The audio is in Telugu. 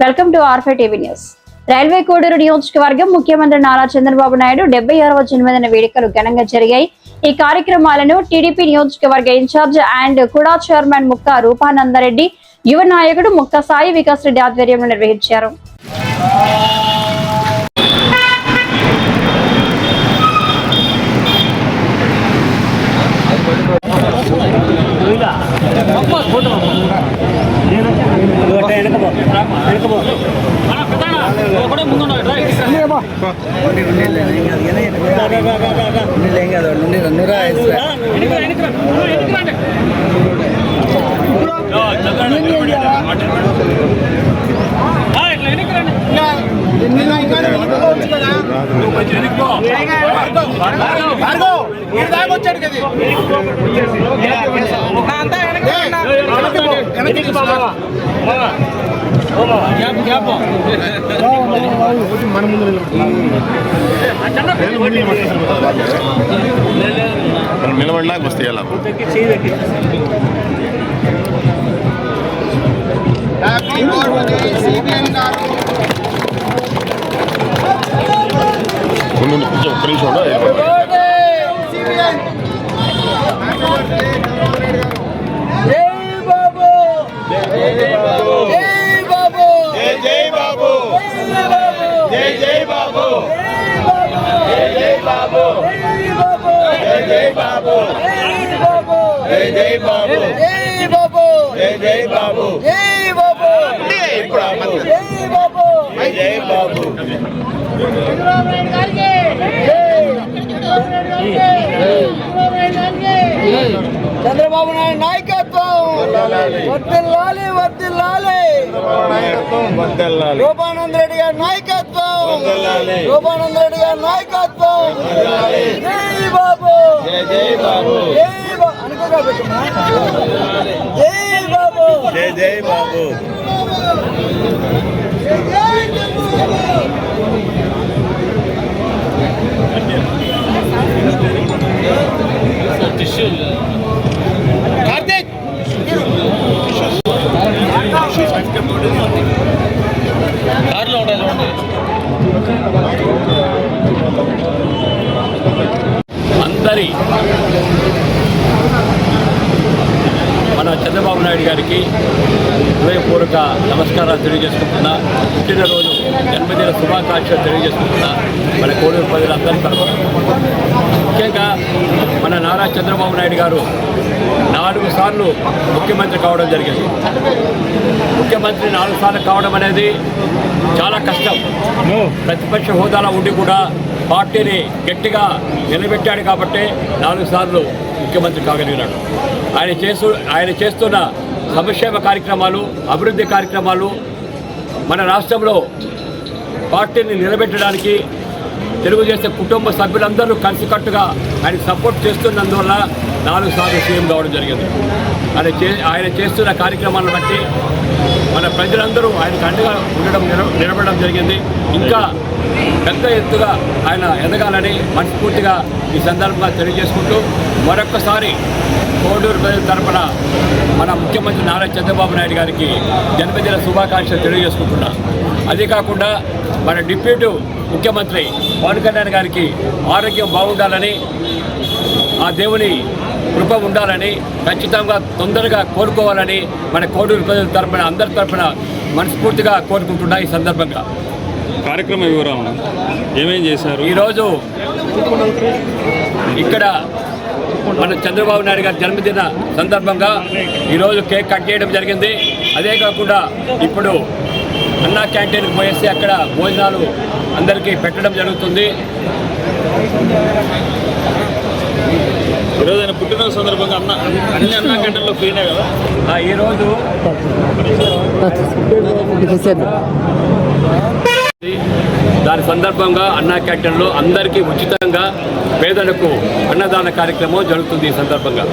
Welcome to R5 TV news. Railway Koduru నియోజకవర్గం ముఖ్యమంత్రి నారా చంద్రబాబు నాయుడు 76వ జన్మదిన వేడుకలు ఘనంగా జరిగాయి. ఈ కార్యక్రమాలను టీడీపీ నియోజకవర్గ ఇన్ఛార్జ్ అండ్ కుడా చైర్మన్ ముక్కా రూపానందరెడ్డి, యువ నాయకుడు ముక్కా సాయి వికాస్ రెడ్డి ఆధ్వర్యంలో నిర్వహించారు. నిలబడలాగా వస్తాయి ఎలా కొంచెం ఒక్క నిమిషం చంద్రబాబు నాయుడు నాయకత్వం వర్ధిల్లాలి వర్ధిల్లాలి. రూపానంద రెడ్డి గారి నాయకత్వం, రూపానంద రెడ్డి గారి నాయకత్వం. జై బాబు, జై బాబు, అనుకోగా పెట్టున్నా. జై బాబు, జై బాబు. అందరి మన చంద్రబాబు నాయుడు గారికి హృదయపూర్వక నమస్కారాలు తెలియజేసుకుంటున్నా. పుట్టినరోజు జన్మదిన శుభాకాంక్షలు తెలియజేసుకుంటున్నా మన కోడూరు ప్రజలందరి తరఫున. ముఖ్యంగా మన నారా చంద్రబాబు నాయుడు గారు 4 సార్లు ముఖ్యమంత్రి కావడం జరిగింది. ముఖ్యమంత్రి 4 సార్లు కావడం అనేది చాలా కష్టం. ప్రతిపక్ష హోదాలో ఉండి కూడా పార్టీని గట్టిగా నిలబెట్టాడు కాబట్టి 4 సార్లు ముఖ్యమంత్రి కాగలిగినాడు. ఆయన చేస్తున్న సంక్షేమ కార్యక్రమాలు, అభివృద్ధి కార్యక్రమాలు మన రాష్ట్రంలో పార్టీని నిలబెట్టడానికి తెలుగుదేశం కుటుంబ సభ్యులందరూ కలిసికట్టుగా ఆయన సపోర్ట్ చేస్తున్నందువల్ల 4 సార్లు సీఎం కావడం జరిగింది. ఆయన చేస్తున్న కార్యక్రమాలను బట్టి మన ప్రజలందరూ ఆయనకు అండగా నిలబడడం జరిగింది. ఇంకా పెద్ద ఎత్తుగా ఆయన ఎదగాలని మనస్ఫూర్తిగా ఈ సందర్భంగా తెలియజేసుకుంటూ మరొక్కసారి కోడూరు ప్రజల తరఫున మన ముఖ్యమంత్రి నారా చంద్రబాబు నాయుడు గారికి జన్మదిన శుభాకాంక్షలు తెలియజేసుకుంటున్నాం. అదే కాకుండా మన డిప్యూటీ ముఖ్యమంత్రి పవన్ కళ్యాణ్ గారికి ఆరోగ్యం బాగుండాలని, ఆ దేవుని కృప ఉండాలని, ఖచ్చితంగా తొందరగా కోరుకోవాలని మన కోడూరు ప్రజల తరఫున అందరి తరఫున మనస్ఫూర్తిగా కోరుకుంటున్నా. ఈ సందర్భంగా కార్యక్రమ వివరాలు ఏమేం చేశారు? ఈరోజు ఇక్కడ మన చంద్రబాబు నాయుడు గారి జన్మదిన సందర్భంగా ఈరోజు కేక్ కట్ చేయడం జరిగింది. అదే కాకుండా ఇప్పుడు అన్నా క్యాంటీన్కి పోయేసి అక్కడ భోజనాలు అందరికీ పెట్టడం జరుగుతుంది. ఈరోజు ఆయన పుట్టినరోజు సందర్భంగా అన్ని అన్నా క్యాంటీన్లో ఫ్రీనే కదా. ఈరోజు దాని సందర్భంగా అన్నా క్యాంటీన్లో అందరికీ ఉచితంగా పేదలకు అన్నదాన కార్యక్రమం జరుగుతుంది. ఈ సందర్భంగా